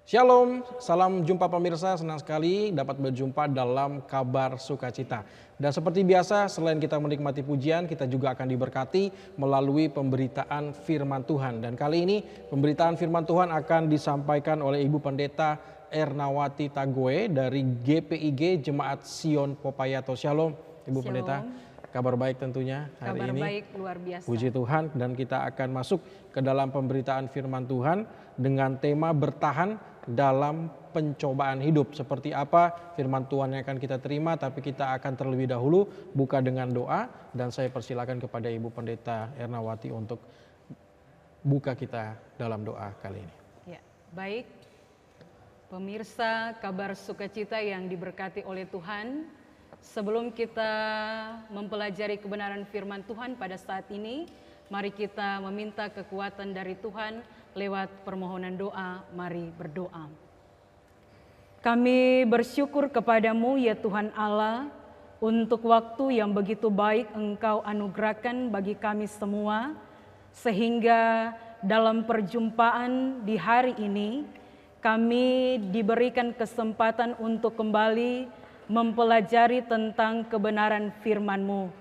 Shalom, salam jumpa pemirsa, senang sekali dapat berjumpa dalam Kabar Sukacita. Dan seperti biasa, selain kita menikmati pujian, kita juga akan diberkati melalui pemberitaan firman Tuhan. Dan kali ini pemberitaan firman Tuhan akan disampaikan oleh Ibu Pendeta Ernawati Tagoe dari GPIG Jemaat Sion Popayato. Shalom, Ibu Shalom. Pendeta. Kabar baik tentunya hari Kabar ini. Kabar baik, luar biasa. Puji Tuhan, dan kita akan masuk ke dalam pemberitaan firman Tuhan dengan tema bertahan dalam pencobaan hidup. Seperti apa firman Tuhan yang akan kita terima, tapi kita akan terlebih dahulu buka dengan doa, dan saya persilakan kepada Ibu Pendeta Ernawati untuk buka kita dalam doa kali ini. Ya, baik. Pemirsa Kabar Sukacita yang diberkati oleh Tuhan, sebelum kita mempelajari kebenaran firman Tuhan pada saat ini, mari kita meminta kekuatan dari Tuhan lewat permohonan doa. Mari berdoa. Kami bersyukur kepadamu ya Tuhan Allah, untuk waktu yang begitu baik Engkau anugerahkan bagi kami semua, sehingga dalam perjumpaan di hari ini, kami diberikan kesempatan untuk kembali mempelajari tentang kebenaran firman-Mu.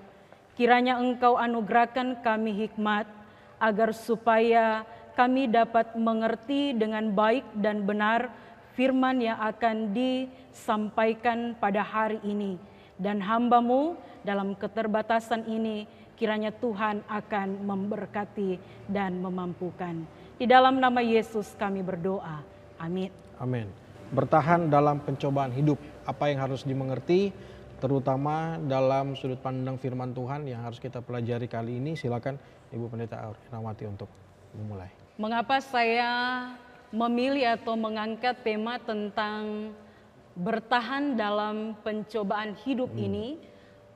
Kiranya Engkau anugerahkan kami hikmat, agar supaya kami dapat mengerti dengan baik dan benar firman yang akan disampaikan pada hari ini. Dan hamba-Mu dalam keterbatasan ini, kiranya Tuhan akan memberkati dan memampukan. Di dalam nama Yesus kami berdoa. Amin. Amin. Bertahan dalam pencobaan hidup, apa yang harus dimengerti, terutama dalam sudut pandang firman Tuhan yang harus kita pelajari kali ini. Silakan Ibu Pendeta Ernawati untuk memulai. Mengapa saya memilih atau mengangkat tema tentang bertahan dalam pencobaan hidup ini,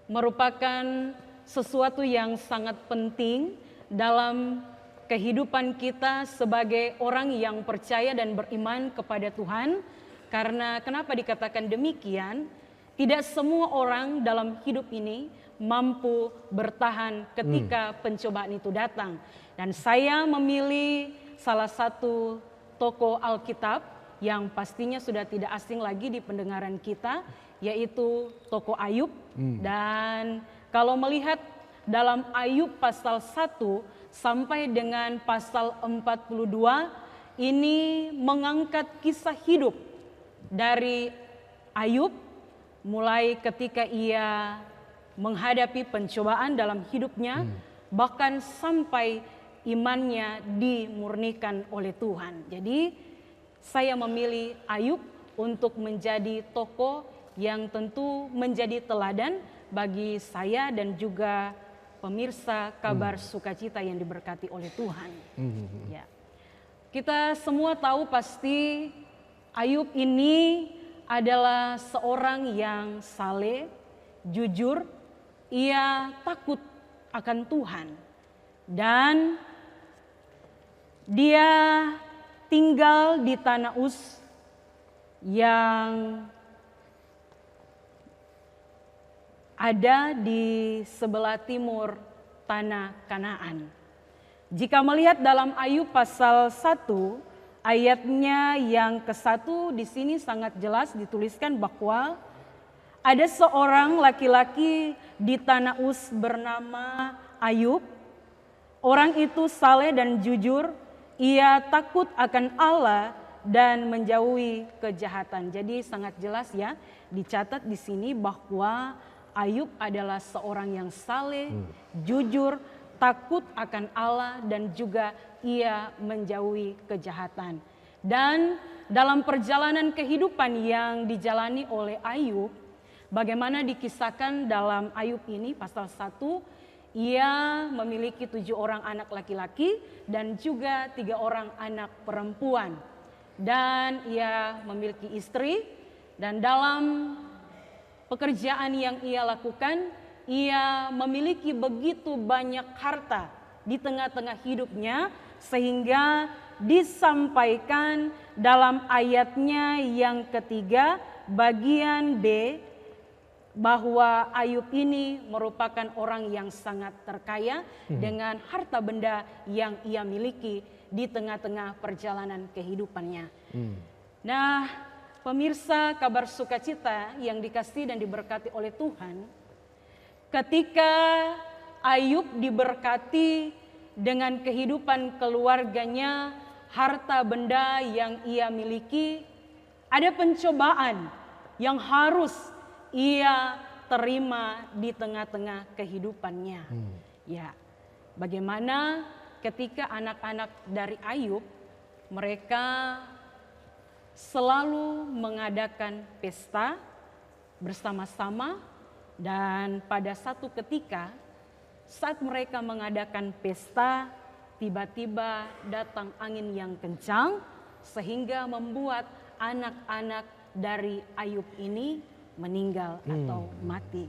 merupakan sesuatu yang sangat penting dalam kehidupan kita sebagai orang yang percaya dan beriman kepada Tuhan. Karena kenapa dikatakan demikian? Tidak semua orang dalam hidup ini mampu bertahan ketika pencobaan itu datang. Dan saya memilih salah satu tokoh Alkitab yang pastinya sudah tidak asing lagi di pendengaran kita, yaitu tokoh Ayub. Dan kalau melihat dalam Ayub pasal 1 sampai dengan pasal 42, ini mengangkat kisah hidup dari Ayub, mulai ketika ia menghadapi pencobaan dalam hidupnya, bahkan sampai imannya dimurnikan oleh Tuhan. Jadi saya memilih Ayub untuk menjadi tokoh yang tentu menjadi teladan bagi saya dan juga pemirsa Kabar Sukacita yang diberkati oleh Tuhan. Ya. Kita semua tahu pasti Ayub ini adalah seorang yang saleh, jujur, ia takut akan Tuhan. Dan dia tinggal di tanah Uz yang ada di sebelah timur tanah Kanaan. Jika melihat dalam Ayub pasal 1 ayatnya yang ke-1, di sini sangat jelas dituliskan bahwa ada seorang laki-laki di tanah Uz bernama Ayub. Orang itu saleh dan jujur, ia takut akan Allah dan menjauhi kejahatan. Jadi sangat jelas ya, dicatat di sini bahwa Ayub adalah seorang yang saleh, jujur, takut akan Allah dan juga ia menjauhi kejahatan. Dan dalam perjalanan kehidupan yang dijalani oleh Ayub, bagaimana dikisahkan dalam Ayub ini pasal 1, ia memiliki 7 orang anak laki-laki dan juga 3 orang anak perempuan. Dan ia memiliki istri, dan dalam pekerjaan yang ia lakukan, ia memiliki begitu banyak harta di tengah-tengah hidupnya, sehingga disampaikan dalam ayatnya yang ketiga bagian B, bahwa Ayub ini merupakan orang yang sangat terkaya dengan harta benda yang ia miliki di tengah-tengah perjalanan kehidupannya. Nah, pemirsa Kabar Sukacita yang dikasihi dan diberkati oleh Tuhan, ketika Ayub diberkati dengan kehidupan keluarganya, harta benda yang ia miliki, ada pencobaan yang harus ia terima di tengah-tengah kehidupannya. Ya, bagaimana ketika anak-anak dari Ayub, mereka selalu mengadakan pesta bersama-sama, dan pada satu ketika saat mereka mengadakan pesta, tiba-tiba datang angin yang kencang sehingga membuat anak-anak dari Ayub ini meninggal atau mati.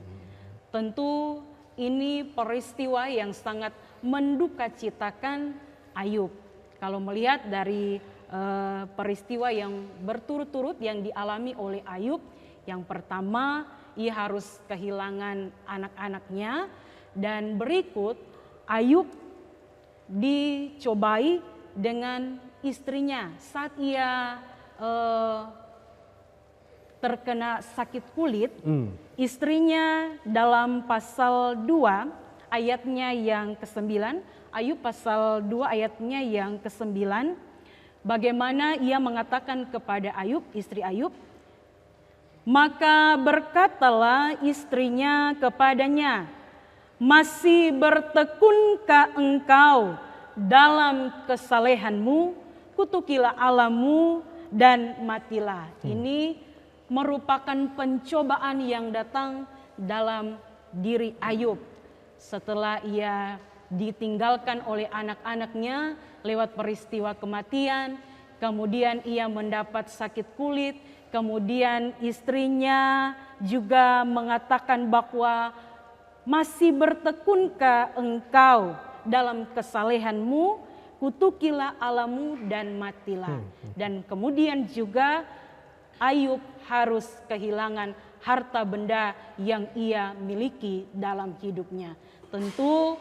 Tentu ini peristiwa yang sangat mendukacitakan Ayub. Kalau melihat dari peristiwa yang berturut-turut yang dialami oleh Ayub, yang pertama ia harus kehilangan anak-anaknya, dan berikut Ayub dicobai dengan istrinya saat ia terkena sakit kulit. Istrinya dalam pasal 2 ayatnya yang ke-9, Ayub pasal 2 ayatnya yang ke-9, bagaimana ia mengatakan kepada Ayub, istri Ayub, maka berkatalah istrinya kepadanya, masih bertekunkah engkau dalam kesalehanmu, kutukilah Allahmu dan matilah. Ini merupakan pencobaan yang datang dalam diri Ayub setelah ia ditinggalkan oleh anak-anaknya lewat peristiwa kematian, kemudian ia mendapat sakit kulit, kemudian istrinya juga mengatakan bahwa masih bertekunkah engkau dalam kesalehanmu, kutukilah Allahmu dan matilah. Dan kemudian juga Ayub harus kehilangan harta benda yang ia miliki dalam hidupnya. Tentu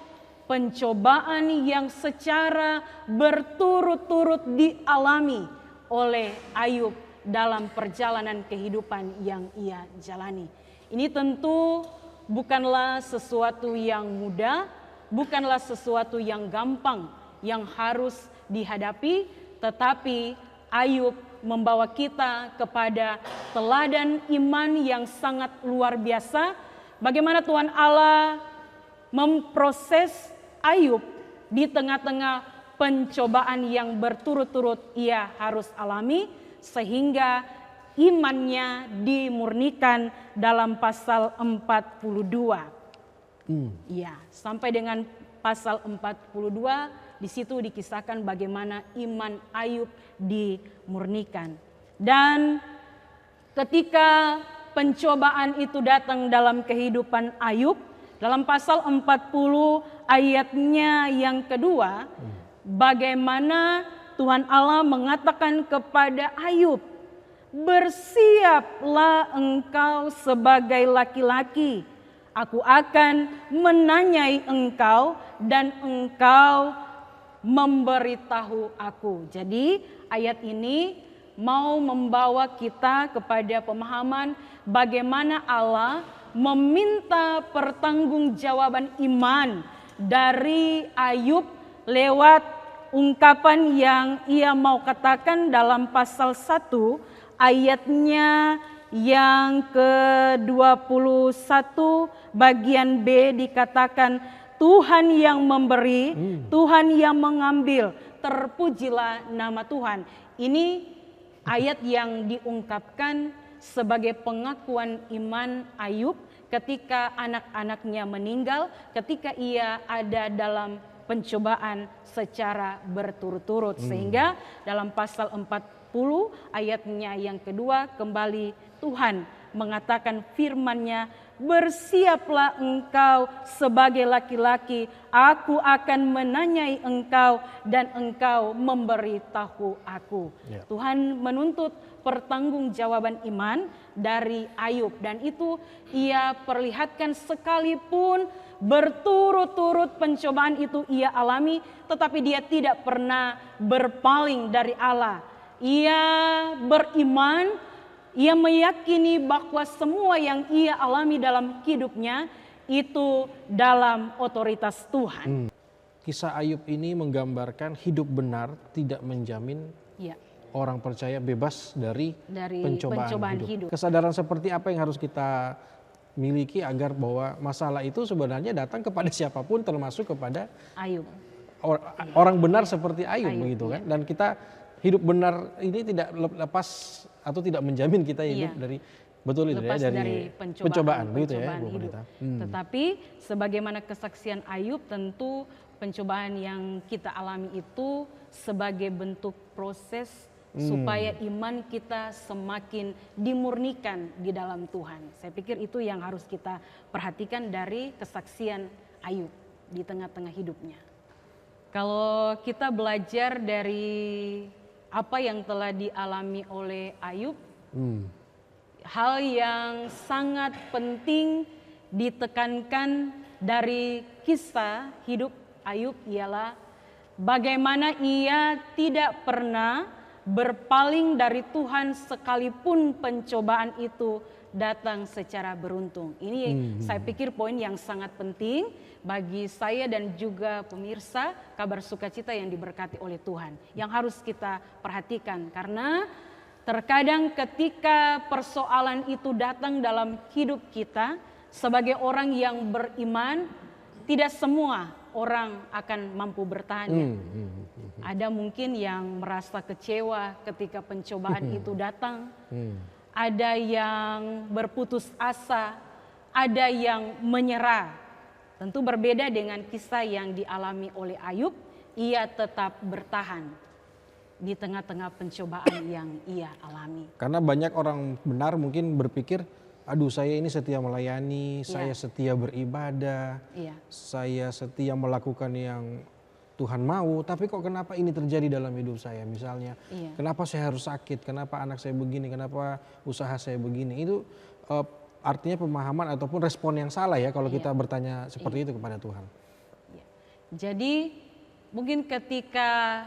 pencobaan yang secara berturut-turut dialami oleh Ayub dalam perjalanan kehidupan yang ia jalani. Ini tentu bukanlah sesuatu yang mudah, bukanlah sesuatu yang gampang yang harus dihadapi, tetapi Ayub membawa kita kepada teladan iman yang sangat luar biasa. Bagaimana Tuhan Allah memproses Ayub di tengah-tengah pencobaan yang berturut-turut ia harus alami, sehingga imannya dimurnikan dalam pasal 42. Ya, sampai dengan pasal 42 di situ dikisahkan bagaimana iman Ayub dimurnikan. Dan ketika pencobaan itu datang dalam kehidupan Ayub, dalam pasal 40 ayatnya yang kedua, bagaimana Tuhan Allah mengatakan kepada Ayub, "Bersiaplah engkau sebagai laki-laki, aku akan menanyai engkau dan engkau memberitahu aku." Jadi ayat ini mau membawa kita kepada pemahaman bagaimana Allah meminta pertanggungjawaban iman dari Ayub lewat ungkapan yang ia mau katakan dalam pasal 1 ayatnya yang ke-21 bagian B dikatakan, Tuhan yang memberi, Tuhan yang mengambil, terpujilah nama Tuhan. Ini ayat yang diungkapkan sebagai pengakuan iman Ayub ketika anak-anaknya meninggal, ketika ia ada dalam pencobaan secara berturut-turut. Sehingga dalam pasal 40 ayatnya yang kedua kembali Tuhan mengatakan firman-Nya, "Bersiaplah engkau sebagai laki-laki, aku akan menanyai engkau dan engkau memberitahu aku." Ya. Tuhan menuntut pertanggungjawaban iman dari Ayub, dan itu ia perlihatkan sekalipun berturut-turut pencobaan itu ia alami, tetapi dia tidak pernah berpaling dari Allah. Ia beriman, ia meyakini bahwa semua yang ia alami dalam hidupnya itu dalam otoritas Tuhan. Kisah Ayub ini menggambarkan hidup benar tidak menjamin Ya, orang percaya bebas dari pencobaan hidup. hidup. Kesadaran seperti apa yang harus kita miliki agar bahwa masalah itu sebenarnya datang kepada siapapun, termasuk kepada Ayub. orang benar seperti Ayub, begitu iya. kan? Dan kita hidup benar ini tidak lepas atau tidak menjamin kita hidup Iya. dari betul itu Lepas ya, dari pencobaan begitu ya, pencobaan Bu hidup. Pendeta. Tetapi sebagaimana kesaksian Ayub, tentu pencobaan yang kita alami itu sebagai bentuk proses supaya iman kita semakin dimurnikan di dalam Tuhan. Saya pikir itu yang harus kita perhatikan dari kesaksian Ayub di tengah-tengah hidupnya. Kalau kita belajar dari apa yang telah dialami oleh Ayub, hal yang sangat penting ditekankan dari kisah hidup Ayub ialah bagaimana ia tidak pernah berpaling dari Tuhan sekalipun pencobaan itu datang secara beruntung. Ini saya pikir poin yang sangat penting bagi saya dan juga pemirsa Kabar Sukacita yang diberkati oleh Tuhan, yang harus kita perhatikan. Karena terkadang ketika persoalan itu datang dalam hidup kita sebagai orang yang beriman, tidak semua orang akan mampu bertahan. Ada mungkin yang merasa kecewa ketika pencobaan itu datang. Ada yang berputus asa, ada yang menyerah. Tentu berbeda dengan kisah yang dialami oleh Ayub, ia tetap bertahan di tengah-tengah pencobaan yang ia alami. Karena banyak orang benar mungkin berpikir, aduh saya ini setia melayani, saya setia beribadah, saya setia melakukan yang Tuhan mau, tapi kok kenapa ini terjadi dalam hidup saya misalnya, kenapa saya harus sakit, kenapa anak saya begini, kenapa usaha saya begini. Itu artinya pemahaman ataupun respon yang salah ya kalau Iya. kita bertanya seperti itu kepada Tuhan. Ya. Jadi mungkin ketika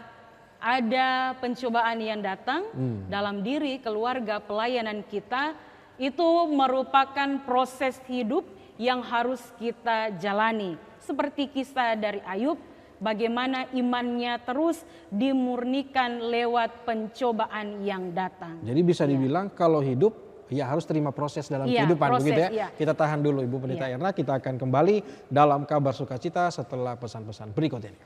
ada pencobaan yang datang dalam diri, keluarga, pelayanan kita, itu merupakan proses hidup yang harus kita jalani. Seperti kisah dari Ayub, bagaimana imannya terus dimurnikan lewat pencobaan yang datang. Jadi bisa dibilang kalau hidup ya harus terima proses dalam Iya, kehidupan proses, begitu ya. iya. Kita tahan dulu Ibu Pendeta Erna, kita akan kembali dalam kabar sukacita setelah pesan-pesan berikut ini.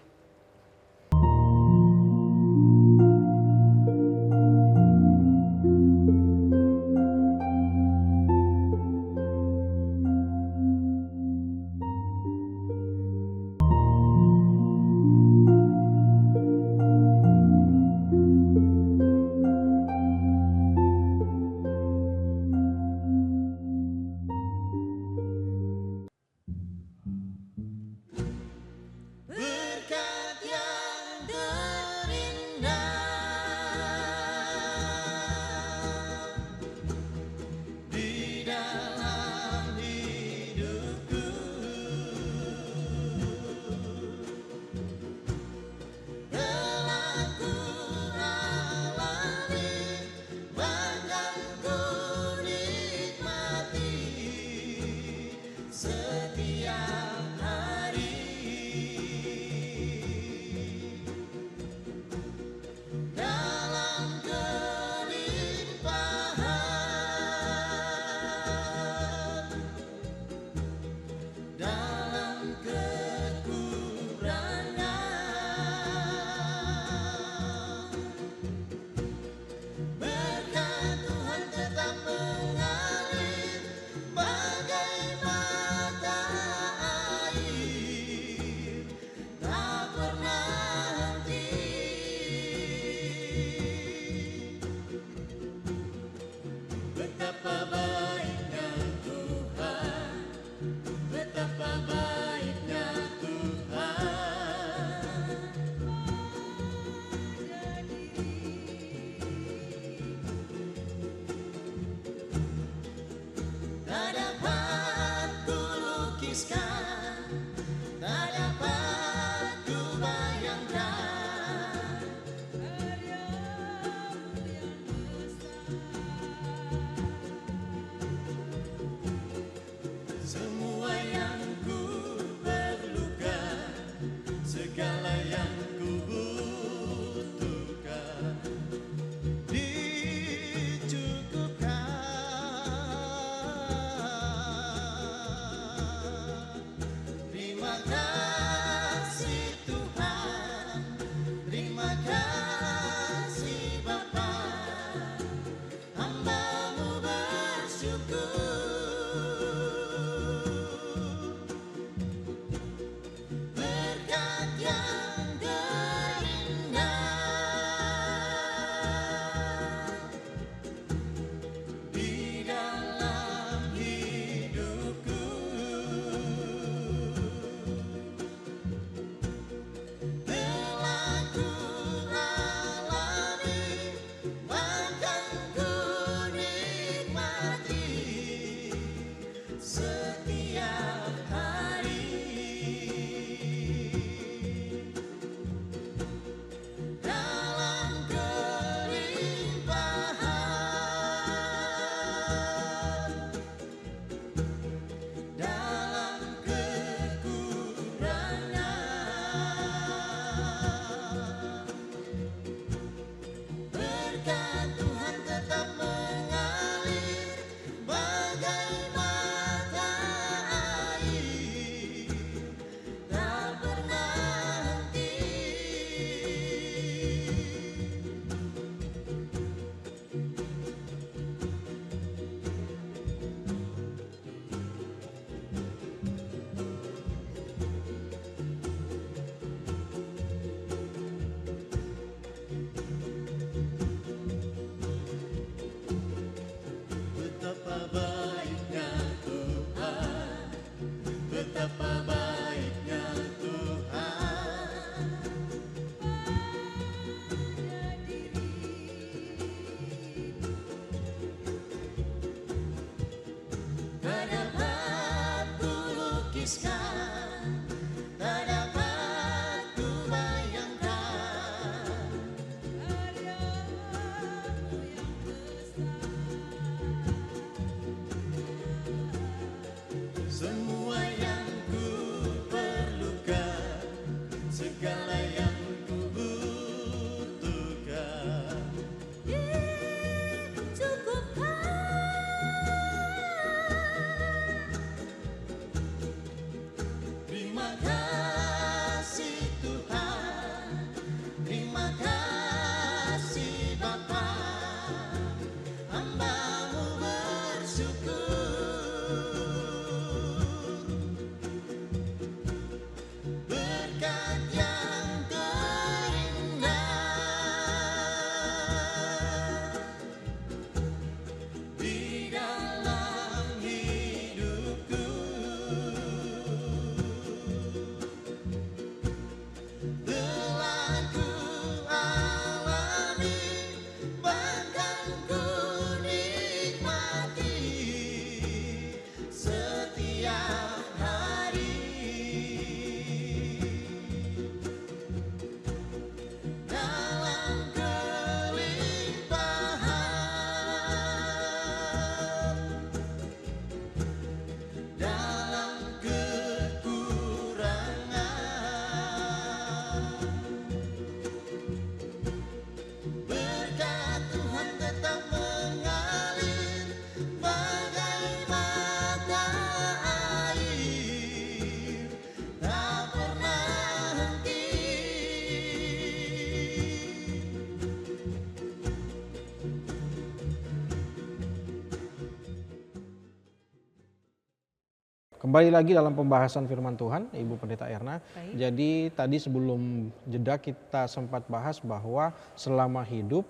Kembali lagi dalam pembahasan firman Tuhan, Ibu Pendeta Erna. Baik. Jadi tadi sebelum jeda kita sempat bahas bahwa selama hidup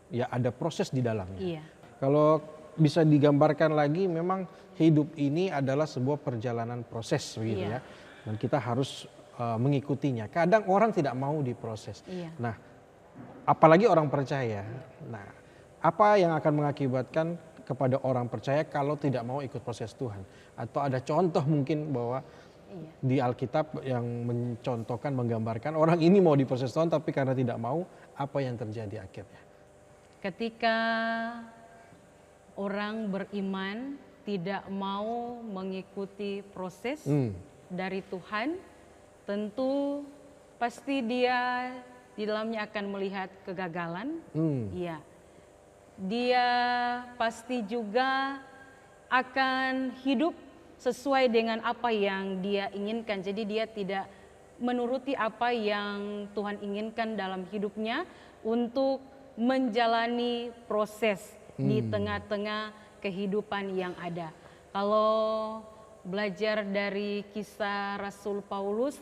ya ada proses di dalamnya. Iya. Kalau bisa digambarkan lagi, memang hidup ini adalah sebuah perjalanan proses begitu Iya. ya. Dan kita harus mengikutinya. Kadang orang tidak mau diproses. Iya. Nah, apalagi orang percaya. Nah, apa yang akan mengakibatkan kepada orang percaya kalau tidak mau ikut proses Tuhan? Atau ada contoh mungkin bahwa Iya. di Alkitab yang mencontohkan, menggambarkan orang ini mau diproses Tuhan tapi karena tidak mau, apa yang terjadi akhirnya? Ketika orang beriman tidak mau mengikuti proses dari Tuhan, tentu pasti dia di dalamnya akan melihat kegagalan. Iya. Dia pasti juga akan hidup sesuai dengan apa yang dia inginkan. Jadi dia tidak menuruti apa yang Tuhan inginkan dalam hidupnya untuk menjalani proses di tengah-tengah kehidupan yang ada. Kalau belajar dari kisah Rasul Paulus,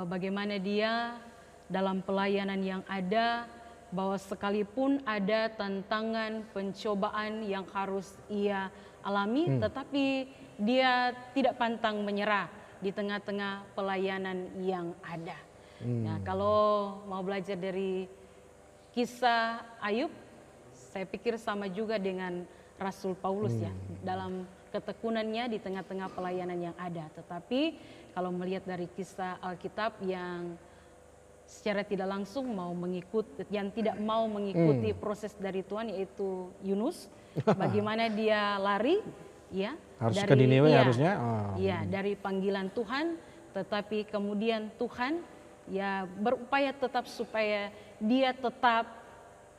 bagaimana dia dalam pelayanan yang ada, bahwa sekalipun ada tantangan, pencobaan yang harus ia alami, tetapi dia tidak pantang menyerah di tengah-tengah pelayanan yang ada. Nah, kalau mau belajar dari kisah Ayub, saya pikir sama juga dengan Rasul Paulus ya, dalam ketekunannya di tengah-tengah pelayanan yang ada. Tetapi kalau melihat dari kisah Alkitab yang secara tidak langsung tidak mau mengikuti proses dari Tuhan, yaitu Yunus, bagaimana dia lari ya Harus dari ke Niniwe iya, harusnya. iya, dari panggilan Tuhan, tetapi kemudian Tuhan ya berupaya tetap supaya dia tetap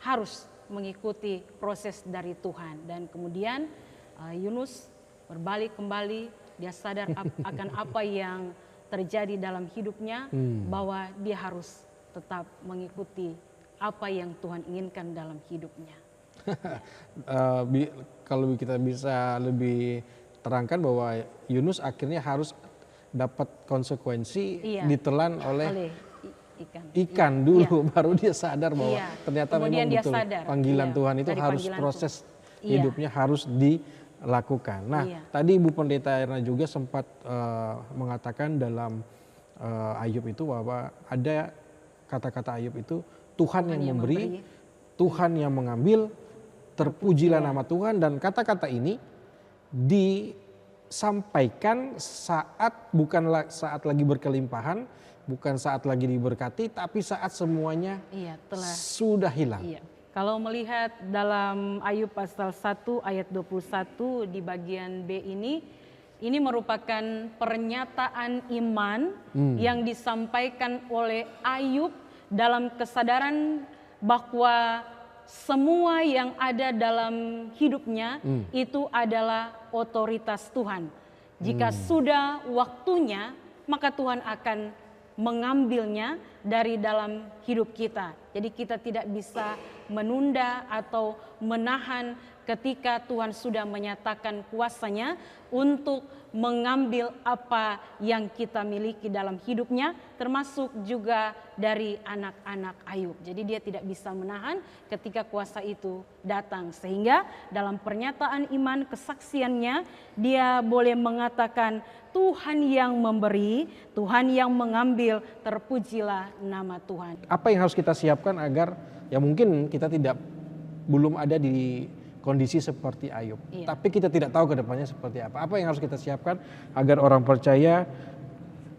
harus mengikuti proses dari Tuhan, dan kemudian Yunus berbalik kembali, dia sadar akan apa yang terjadi dalam hidupnya, bahwa dia harus tetap mengikuti apa yang Tuhan inginkan dalam hidupnya. Kalau kita bisa lebih terangkan bahwa Yunus akhirnya harus dapat konsekuensi, ditelan oleh ikan dulu, baru dia sadar bahwa ternyata kemudian memang betul panggilan Tuhan itu harus proses hidupnya harus dilakukan. Nah, tadi Ibu Pendeta Erna juga sempat mengatakan dalam Ayub itu bahwa ada kata-kata Ayub itu, Tuhan yang memberi, Tuhan yang mengambil, terpujilah nama Tuhan. Dan kata-kata ini disampaikan bukan saat lagi berkelimpahan, bukan saat lagi diberkati, tapi saat semuanya sudah hilang. Iya. Kalau melihat dalam Ayub pasal 1 ayat 21 di bagian B ini merupakan pernyataan iman yang disampaikan oleh Ayub dalam kesadaran bahwa semua yang ada dalam hidupnya itu adalah otoritas Tuhan. Jika sudah waktunya maka Tuhan akan mengambilnya dari dalam hidup kita. Jadi kita tidak bisa menunda atau menahan ketika Tuhan sudah menyatakan kuasa-Nya untuk mengambil apa yang kita miliki dalam hidupnya, termasuk juga dari anak-anak Ayub. Jadi dia tidak bisa menahan ketika kuasa itu datang, sehingga dalam pernyataan iman kesaksiannya dia boleh mengatakan, Tuhan yang memberi, Tuhan yang mengambil, terpujilah nama Tuhan. Apa yang harus kita siapkan agar ya mungkin kita belum ada di kondisi seperti Ayub, tapi kita tidak tahu ke depannya seperti apa. Apa yang harus kita siapkan agar orang percaya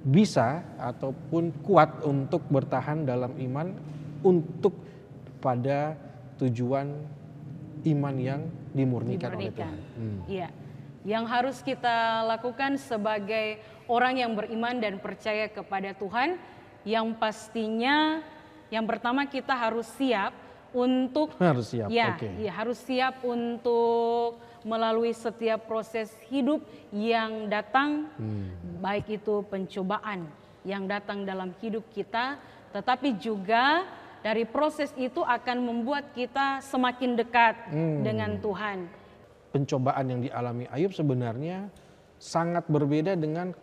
bisa ataupun kuat untuk bertahan dalam iman untuk pada tujuan iman yang dimurnikan oleh Tuhan. Iya. Yang harus kita lakukan sebagai orang yang beriman dan percaya kepada Tuhan, yang pastinya yang pertama kita harus siap untuk harus siap untuk melalui setiap proses hidup yang datang, baik itu pencobaan yang datang dalam hidup kita, tetapi juga dari proses itu akan membuat kita semakin dekat dengan Tuhan. Pencobaan yang dialami Ayub sebenarnya sangat berbeda dengan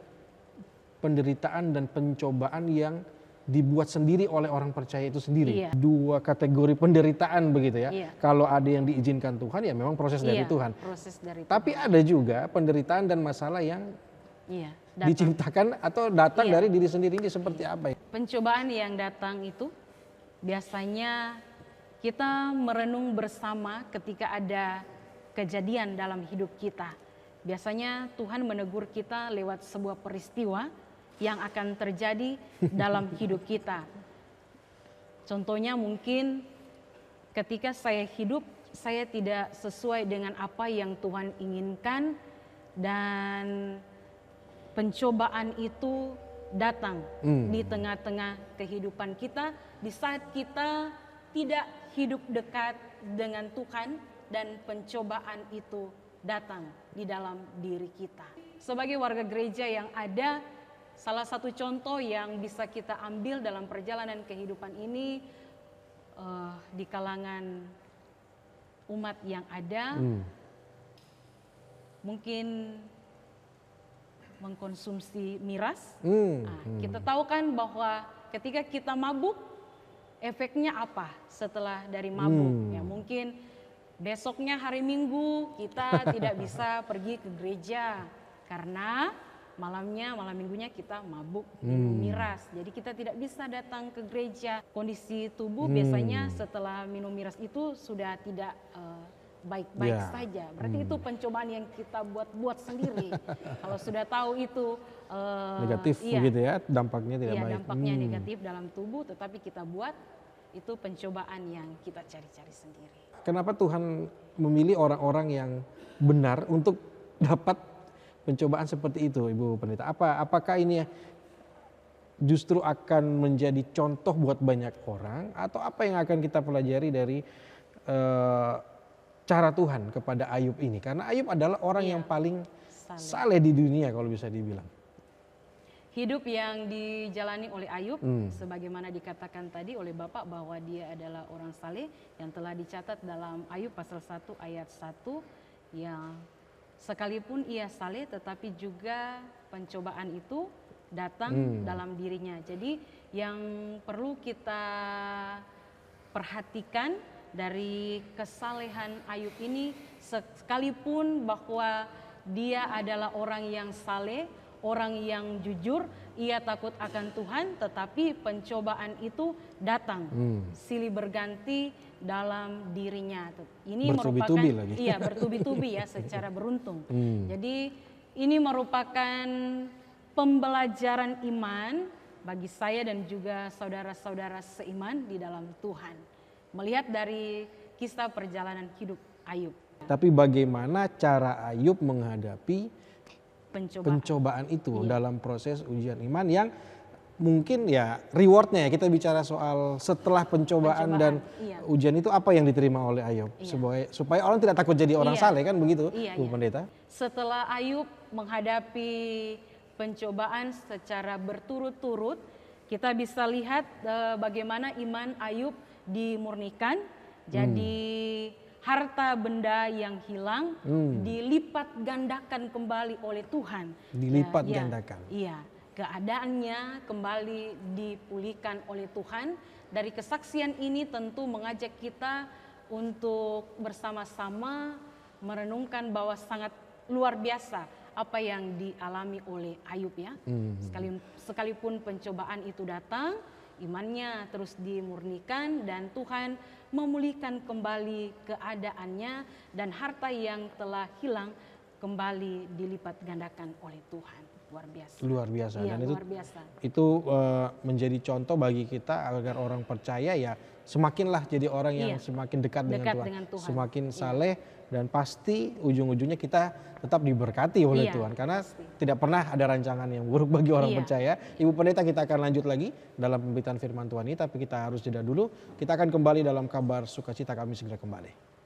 penderitaan dan pencobaan yang dibuat sendiri oleh orang percaya itu sendiri. Dua kategori penderitaan begitu ya. Kalau ada yang diizinkan Tuhan ya memang proses dari Tuhan. Tapi ada juga penderitaan dan masalah yang diciptakan atau datang dari diri sendiri. Ini seperti apa ya? Pencobaan yang datang itu biasanya kita merenung bersama ketika ada kejadian dalam hidup kita. Biasanya Tuhan menegur kita lewat sebuah peristiwa yang akan terjadi dalam hidup kita. Contohnya mungkin ketika saya hidup, saya tidak sesuai dengan apa yang Tuhan inginkan, dan pencobaan itu datang di tengah-tengah kehidupan kita, di saat kita tidak hidup dekat dengan Tuhan, dan pencobaan itu datang di dalam diri kita. Sebagai warga gereja yang ada, salah satu contoh yang bisa kita ambil dalam perjalanan kehidupan ini di kalangan umat yang ada, mungkin mengkonsumsi miras. Kita tahu kan bahwa ketika kita mabuk, efeknya apa setelah dari mabuk? Ya mungkin besoknya hari Minggu kita tidak bisa pergi ke gereja karena malam minggunya kita mabuk minum miras. Jadi kita tidak bisa datang ke gereja. Kondisi tubuh biasanya setelah minum miras itu sudah tidak baik-baik saja. Berarti itu pencobaan yang kita buat sendiri. Kalau sudah tahu itu negatif begitu ya, dampaknya tidak baik. Dampaknya negatif dalam tubuh, tetapi kita buat itu pencobaan yang kita cari-cari sendiri. Kenapa Tuhan memilih orang-orang yang benar untuk dapat pencobaan seperti itu, Ibu Pendeta? Apakah ini justru akan menjadi contoh buat banyak orang, atau apa yang akan kita pelajari dari cara Tuhan kepada Ayub ini? Karena Ayub adalah orang yang paling saleh di dunia kalau bisa dibilang. Hidup yang dijalani oleh Ayub, sebagaimana dikatakan tadi oleh Bapak bahwa dia adalah orang saleh yang telah dicatat dalam Ayub pasal 1 ayat 1, yang sekalipun ia saleh tetapi juga pencobaan itu datang dalam dirinya. Jadi yang perlu kita perhatikan dari kesalehan Ayub ini, sekalipun bahwa dia adalah orang yang saleh, orang yang jujur, ia takut akan Tuhan, tetapi pencobaan itu datang silih berganti dalam dirinya. Ini bertubi-tubi merupakan lagi. Bertubi-tubi ya, secara beruntung. Jadi ini merupakan pembelajaran iman bagi saya dan juga saudara-saudara seiman di dalam Tuhan. Melihat dari kisah perjalanan hidup Ayub. Tapi bagaimana cara Ayub menghadapi pencobaan itu dalam proses ujian iman yang mungkin ya rewardnya ya, kita bicara soal setelah pencobaan dan ujian itu apa yang diterima oleh Ayub supaya orang tidak takut jadi orang saleh, kan begitu Bu Pendeta? Setelah Ayub menghadapi pencobaan secara berturut-turut, kita bisa lihat bagaimana iman Ayub dimurnikan. Jadi harta benda yang hilang dilipat gandakan kembali oleh Tuhan. Dilipat gandakan. Iya, keadaannya kembali dipulihkan oleh Tuhan. Dari kesaksian ini tentu mengajak kita untuk bersama-sama merenungkan bahwa sangat luar biasa apa yang dialami oleh Ayub ya. Sekalipun pencobaan itu datang, imannya terus dimurnikan dan Tuhan memulihkan kembali keadaannya, dan harta yang telah hilang kembali dilipat gandakan oleh Tuhan. Luar biasa. Luar biasa. Iya, Dan luar biasa. itu menjadi contoh bagi kita agar orang percaya ya semakinlah jadi orang yang semakin dekat dengan Tuhan. Semakin saleh, dan pasti ujung-ujungnya kita tetap diberkati oleh Tuhan. Karena tidak pernah ada rancangan yang buruk bagi orang percaya. Ibu Pendeta, kita akan lanjut lagi dalam pemberitaan firman Tuhan ini, tapi kita harus jeda dulu. Kita akan kembali dalam Kabar Sukacita, kami segera kembali.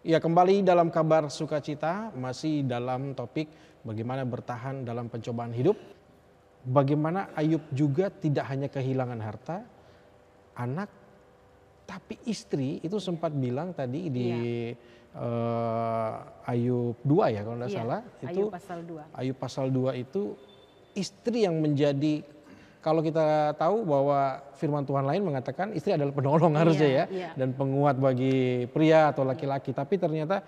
Ya, kembali dalam kabar sukacita, masih dalam topik bagaimana bertahan dalam pencobaan hidup. Bagaimana Ayub juga tidak hanya kehilangan harta, anak, tapi istri itu sempat bilang tadi di Ayub 2 ya kalau tidak salah. Itu Ayub pasal 2. Ayub pasal 2 itu istri yang menjadi, kalau kita tahu bahwa firman Tuhan lain mengatakan istri adalah penolong harusnya ya, dan penguat bagi pria atau laki-laki, tapi ternyata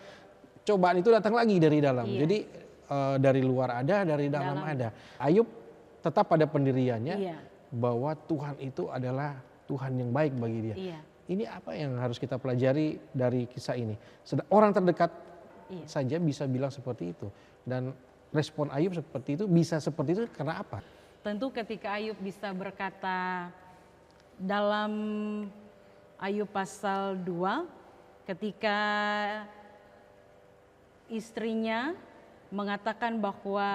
cobaan itu datang lagi dari dalam. Jadi dari luar ada, dari dalam ada. Ayub tetap pada pendiriannya bahwa Tuhan itu adalah Tuhan yang baik bagi dia. Ini apa yang harus kita pelajari dari kisah ini? Orang terdekat saja bisa bilang seperti itu, dan respon Ayub seperti itu, bisa seperti itu karena apa? Tentu ketika Ayub bisa berkata dalam Ayub pasal 2, ketika istrinya mengatakan bahwa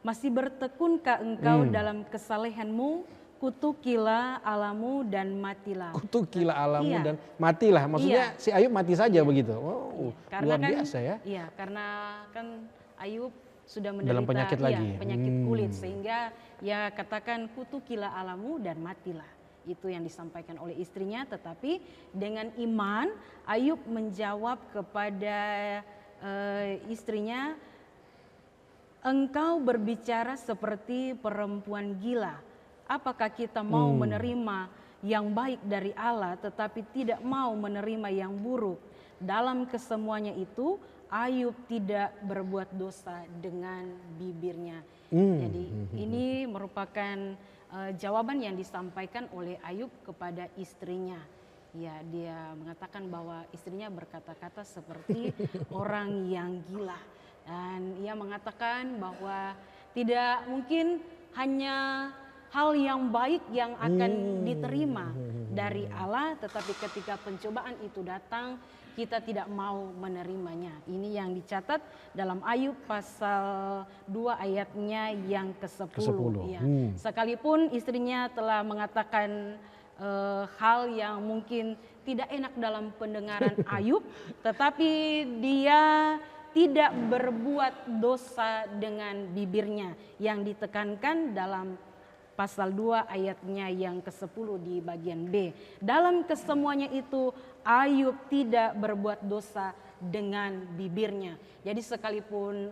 masih bertekunkah engkau dalam kesalehanmu, kutukilah Allahmu dan matilah. Kutukilah Allahmu dan matilah, maksudnya si Ayub mati saja begitu. Wow, luar biasa ya. Iya, karena kan Ayub sudah menderita dalam penyakit lagi. Penyakit kulit, sehingga ya katakan kutukilah Allahmu dan matilah. Itu yang disampaikan oleh istrinya, tetapi dengan iman Ayub menjawab kepada istrinya, engkau berbicara seperti perempuan gila. Apakah kita mau menerima yang baik dari Allah tetapi tidak mau menerima yang buruk? Dalam kesemuanya itu Ayub tidak berbuat dosa dengan bibirnya. Jadi ini merupakan jawaban yang disampaikan oleh Ayub kepada istrinya. Ya, dia mengatakan bahwa istrinya berkata-kata seperti orang yang gila. Dan ia mengatakan bahwa tidak mungkin hanya hal yang baik yang akan diterima dari Allah, tetapi ketika pencobaan itu datang, kita tidak mau menerimanya. Ini yang dicatat dalam Ayub pasal 2 ayatnya yang ke-10. Ya. Sekalipun istrinya telah mengatakan hal yang mungkin tidak enak dalam pendengaran Ayub, tetapi dia tidak berbuat dosa dengan bibirnya, yang ditekankan dalam pasal 2 ayatnya yang ke-10 di bagian B. Dalam kesemuanya itu Ayub tidak berbuat dosa dengan bibirnya. Jadi sekalipun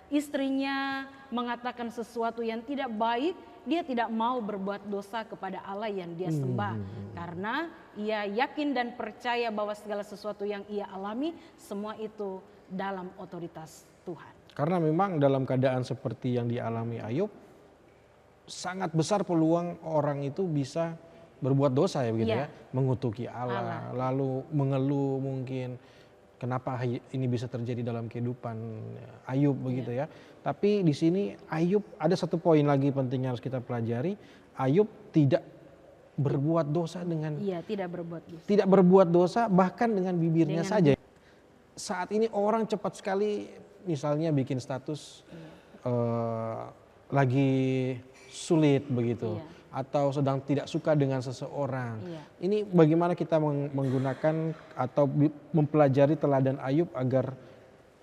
istrinya mengatakan sesuatu yang tidak baik, dia tidak mau berbuat dosa kepada Allah yang dia sembah. Karena ia yakin dan percaya bahwa segala sesuatu yang ia alami, semua itu dalam otoritas Tuhan. Karena memang dalam keadaan seperti yang dialami Ayub, sangat besar peluang orang itu bisa berbuat dosa ya begitu ya, mengutuki Allah, lalu mengeluh mungkin kenapa ini bisa terjadi dalam kehidupan Ayub begitu ya. Tapi di sini Ayub ada satu poin lagi penting yang harus kita pelajari, Ayub tidak berbuat dosa dengan tidak berbuat dosa bahkan dengan bibirnya saja. Saat ini orang cepat sekali misalnya bikin status lagi sulit begitu, atau sedang tidak suka dengan seseorang. Ini bagaimana kita menggunakan atau mempelajari teladan Ayub agar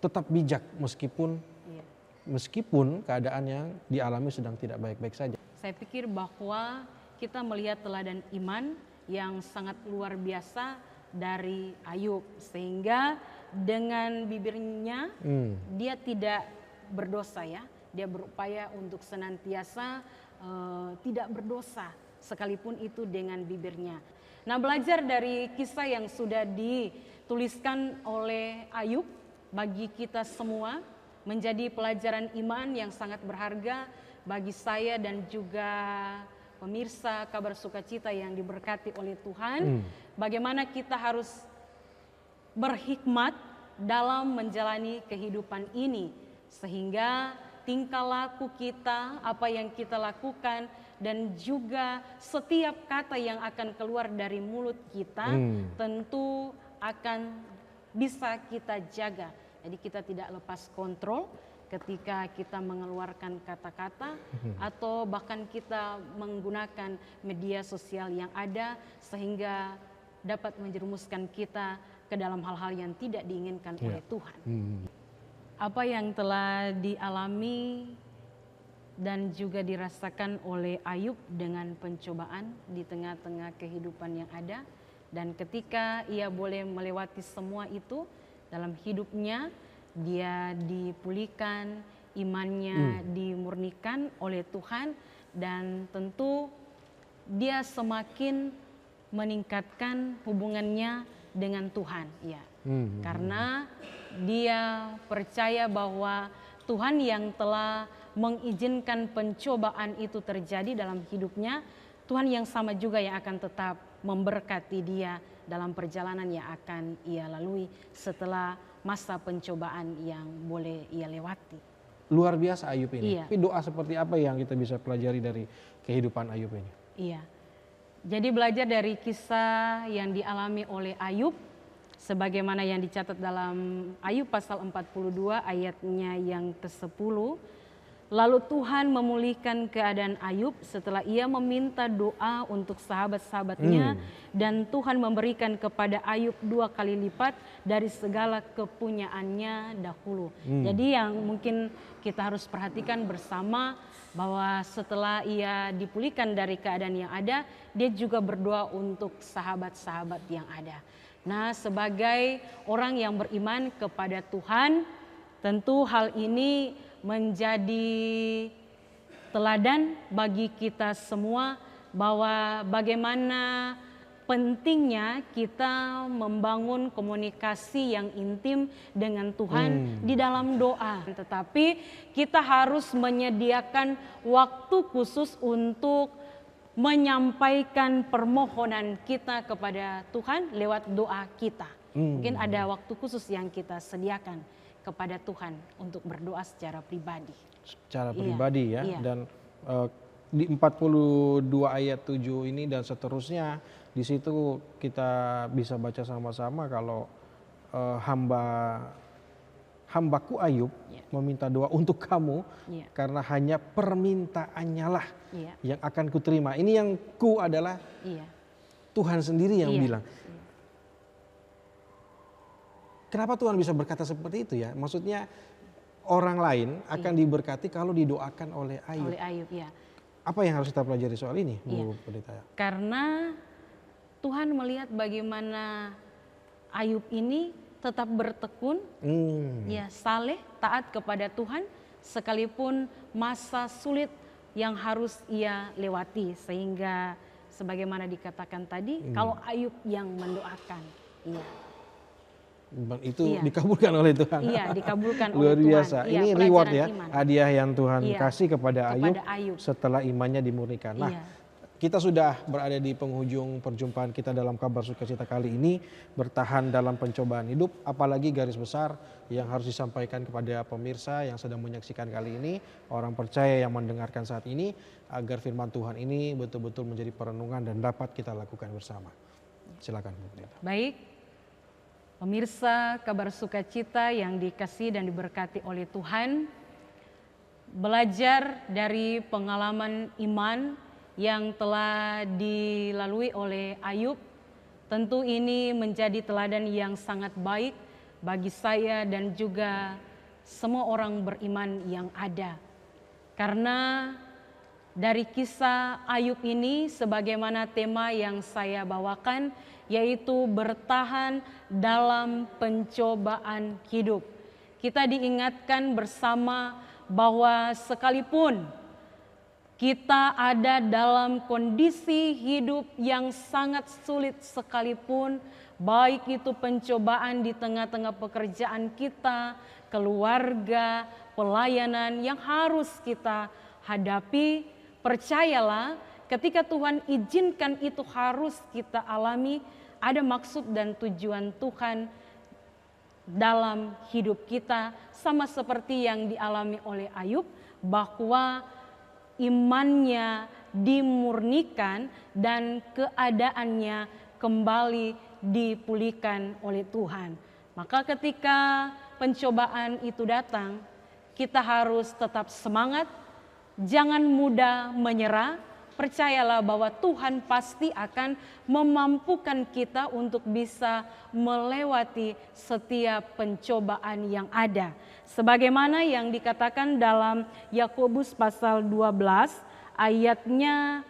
tetap bijak meskipun keadaan yang dialami sedang tidak baik-baik saja. Saya pikir bahwa kita melihat teladan iman yang sangat luar biasa dari Ayub, sehingga dengan bibirnya dia tidak berdosa ya. Dia berupaya untuk senantiasa tidak berdosa, sekalipun itu dengan bibirnya. Nah, belajar dari kisah yang sudah dituliskan oleh Ayub bagi kita semua menjadi pelajaran iman yang sangat berharga bagi saya dan juga pemirsa kabar sukacita yang diberkati oleh Tuhan. Bagaimana kita harus berhikmat dalam menjalani kehidupan ini, sehingga tingkah laku kita, apa yang kita lakukan, dan juga setiap kata yang akan keluar dari mulut kita tentu akan bisa kita jaga. Jadi kita tidak lepas kontrol ketika kita mengeluarkan kata-kata atau bahkan kita menggunakan media sosial yang ada, sehingga dapat menjerumuskan kita ke dalam hal-hal yang tidak diinginkan oleh Tuhan. Apa yang telah dialami dan juga dirasakan oleh Ayub dengan pencobaan di tengah-tengah kehidupan yang ada, dan ketika ia boleh melewati semua itu dalam hidupnya, dia dipulihkan, imannya dimurnikan oleh Tuhan, dan tentu dia semakin meningkatkan hubungannya dengan Tuhan, ya. Karena dia percaya bahwa Tuhan yang telah mengizinkan pencobaan itu terjadi dalam hidupnya, Tuhan yang sama juga yang akan tetap memberkati dia dalam perjalanan yang akan ia lalui setelah masa pencobaan yang boleh ia lewati. Luar biasa Ayub ini. Iya. Tapi doa seperti apa yang kita bisa pelajari dari kehidupan Ayub ini? Iya. Jadi belajar dari kisah yang dialami oleh Ayub, sebagaimana yang dicatat dalam Ayub pasal 42 ayatnya yang ke-10. Lalu Tuhan memulihkan keadaan Ayub setelah ia meminta doa untuk sahabat-sahabatnya, dan Tuhan memberikan kepada Ayub 2 kali lipat dari segala kepunyaannya dahulu. Jadi yang mungkin kita harus perhatikan bersama bahwa setelah ia dipulihkan dari keadaan yang ada, dia juga berdoa untuk sahabat-sahabat yang ada. Nah, sebagai orang yang beriman kepada Tuhan, tentu hal ini menjadi teladan bagi kita semua bahwa bagaimana pentingnya kita membangun komunikasi yang intim dengan Tuhan di dalam doa. Tetapi kita harus menyediakan waktu khusus untuk menyampaikan permohonan kita kepada Tuhan lewat doa kita. Mungkin ada waktu khusus yang kita sediakan kepada Tuhan untuk berdoa secara pribadi. Secara pribadi ya. Iya. Dan di 42 ayat 7 ini dan seterusnya, di situ kita bisa baca sama-sama kalau hambaku Ayub meminta doa untuk kamu, karena hanya permintaannya lah yang akan kuterima. Ini yang ku adalah Tuhan sendiri yang bilang. Kenapa Tuhan bisa berkata seperti itu ya? Maksudnya orang lain akan diberkati kalau didoakan oleh Ayub. Oleh Ayub, ya. Apa yang harus kita pelajari soal ini, Bu Pendeta? Karena Tuhan melihat bagaimana Ayub ini tetap bertekun, ya, saleh, taat kepada Tuhan, sekalipun masa sulit yang harus ia lewati, sehingga sebagaimana dikatakan tadi, kalau Ayub yang mendoakan, itu dikabulkan oleh Tuhan. Iya, dikabulkan Luar oleh biasa. Tuhan. Ini reward ya, hadiah yang Tuhan kasih kepada Ayub setelah imannya dimurnikan. Nah, kita sudah berada di penghujung perjumpaan kita dalam Kabar Sukacita kali ini, bertahan dalam pencobaan hidup, apalagi garis besar yang harus disampaikan kepada pemirsa yang sedang menyaksikan kali ini, orang percaya yang mendengarkan saat ini, agar firman Tuhan ini betul-betul menjadi perenungan dan dapat kita lakukan bersama. Silakan, Bu Pendeta. Baik. Pemirsa Kabar Sukacita yang dikasihi dan diberkati oleh Tuhan, belajar dari pengalaman iman yang telah dilalui oleh Ayub, tentu ini menjadi teladan yang sangat baik bagi saya dan juga semua orang beriman yang ada. Karena dari kisah Ayub ini, sebagaimana tema yang saya bawakan, yaitu bertahan dalam pencobaan hidup. Kita diingatkan bersama bahwa sekalipun kita ada dalam kondisi hidup yang sangat sulit sekalipun, baik itu pencobaan di tengah-tengah pekerjaan kita, keluarga, pelayanan yang harus kita hadapi, percayalah ketika Tuhan izinkan itu harus kita alami, ada maksud dan tujuan Tuhan dalam hidup kita, sama seperti yang dialami oleh Ayub, bahwa imannya dimurnikan dan keadaannya kembali dipulihkan oleh Tuhan. Maka ketika pencobaan itu datang, kita harus tetap semangat, jangan mudah menyerah, percayalah bahwa Tuhan pasti akan memampukan kita untuk bisa melewati setiap pencobaan yang ada. Sebagaimana yang dikatakan dalam Yakobus pasal 12 ayatnya,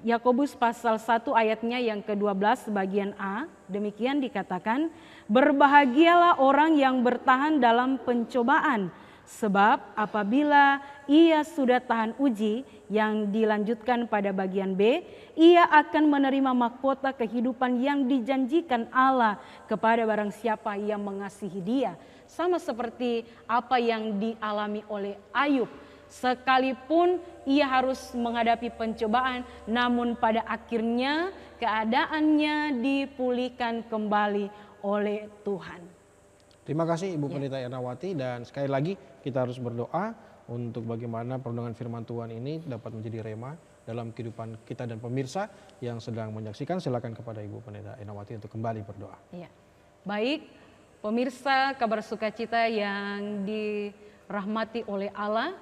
Yakobus pasal 1 ayatnya yang ke-12 bagian A, demikian dikatakan, berbahagialah orang yang bertahan dalam pencobaan, sebab apabila ia sudah tahan uji yang dilanjutkan pada bagian B, ia akan menerima mahkota kehidupan yang dijanjikan Allah kepada barang siapa yang mengasihi Dia. Sama seperti apa yang dialami oleh Ayub. Sekalipun ia harus menghadapi pencobaan, namun pada akhirnya keadaannya dipulihkan kembali oleh Tuhan. Terima kasih Ibu Pendeta Ernawati, dan sekali lagi kita harus berdoa untuk bagaimana perundungan firman Tuhan ini dapat menjadi rema dalam kehidupan kita dan pemirsa yang sedang menyaksikan. Silakan kepada Ibu Pendeta Ernawati untuk kembali berdoa. Ya. Baik, pemirsa Kabar Sukacita yang dirahmati oleh Allah,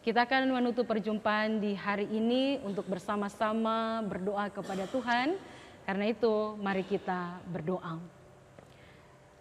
kita akan menutup perjumpaan di hari ini untuk bersama-sama berdoa kepada Tuhan. Karena itu mari kita berdoa.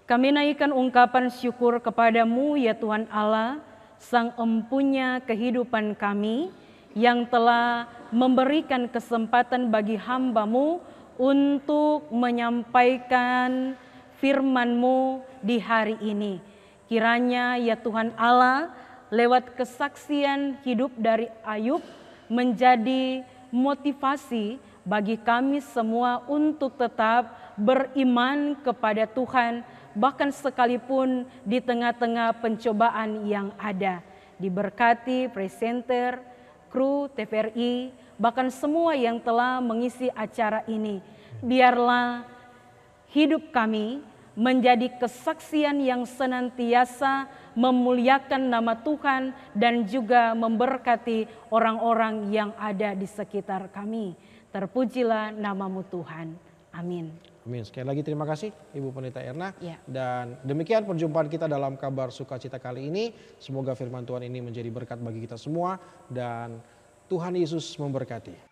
Kami naikkan ungkapan syukur kepadamu ya Tuhan Allah, Sang Empunya kehidupan kami, yang telah memberikan kesempatan bagi hamba-Mu untuk menyampaikan firman-Mu di hari ini. Kiranya ya Tuhan Allah, lewat kesaksian hidup dari Ayub menjadi motivasi bagi kami semua untuk tetap beriman kepada Tuhan, bahkan sekalipun di tengah-tengah pencobaan yang ada. Diberkati presenter, kru TVRI, bahkan semua yang telah mengisi acara ini. Biarlah hidup kami menjadi kesaksian yang senantiasa memuliakan nama Tuhan dan juga memberkati orang-orang yang ada di sekitar kami. Terpujilah namamu Tuhan. Amin. Amin. Sekali lagi terima kasih Ibu Pendeta Erna. Ya. Dan demikian perjumpaan kita dalam Kabar Sukacita kali ini. Semoga firman Tuhan ini menjadi berkat bagi kita semua dan Tuhan Yesus memberkati.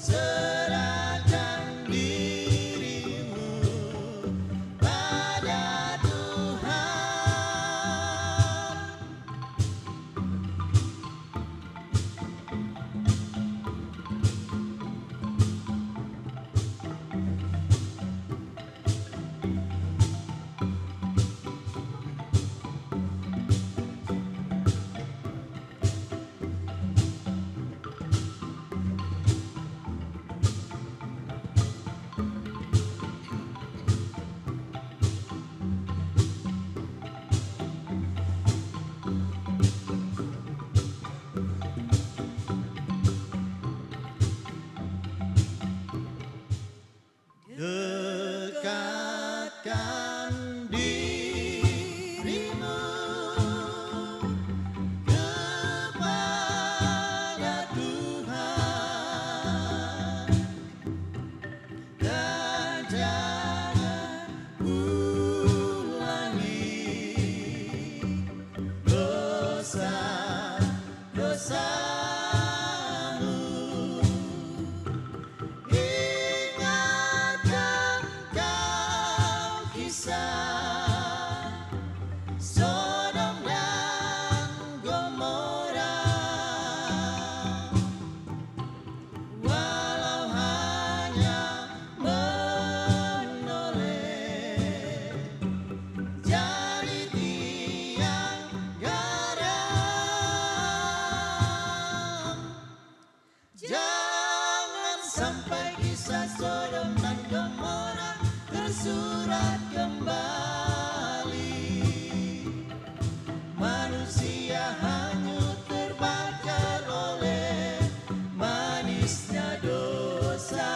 Serahkan dirimu Jangan sampai kisah Sodom dan Gomora tersurat kembali. Manusia hanyut terbakar oleh manisnya dosa.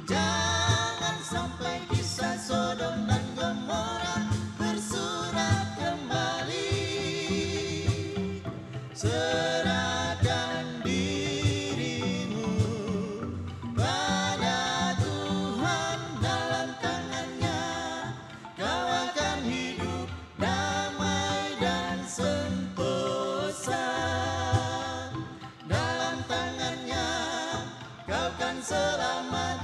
Jangan sampai kisah Sodom dan Gomora tersurat kembali. Serahkan dirimu pada Tuhan, dalam tangannya kau akan hidup damai dan sentosa. Dalam tangannya kau kan selamat